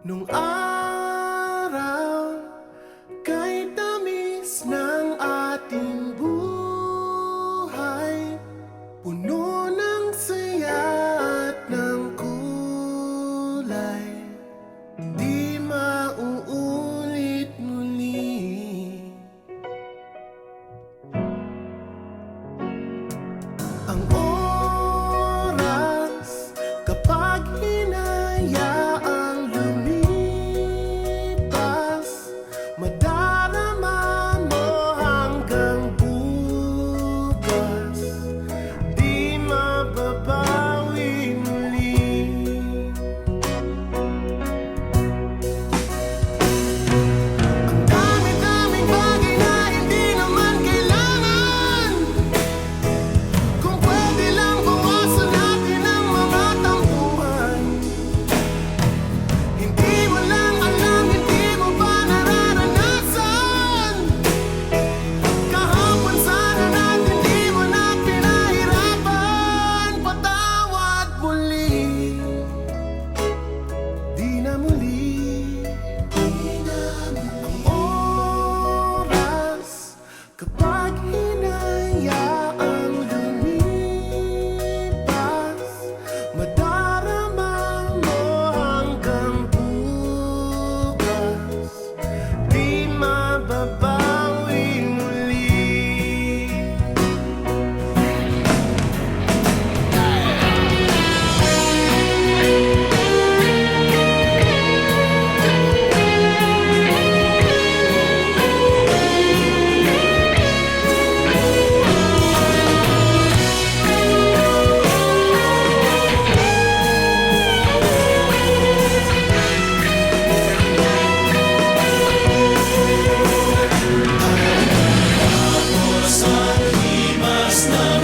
Nung araw, kay tamis ng ating buhay, puno ng saya at ng kulay, di mauulit muli. Ang oras kapag hinayaang lumipas, madarama mo hanggang bukas, di mababawi muli. Ang dami-daming bagay na hindi naman kailangan, kung pwede lang bawasan natin ang mga tampuhan. Hindi mo lang alam, hindi mo ba nararanasan? Kahapon sana natin di mo na pinahirapan. Patawad muli, di na muli. Ang oras kapag hinayaang lumipas, madarama mo hanggang bukas, di mababawi muli. Sa himas ng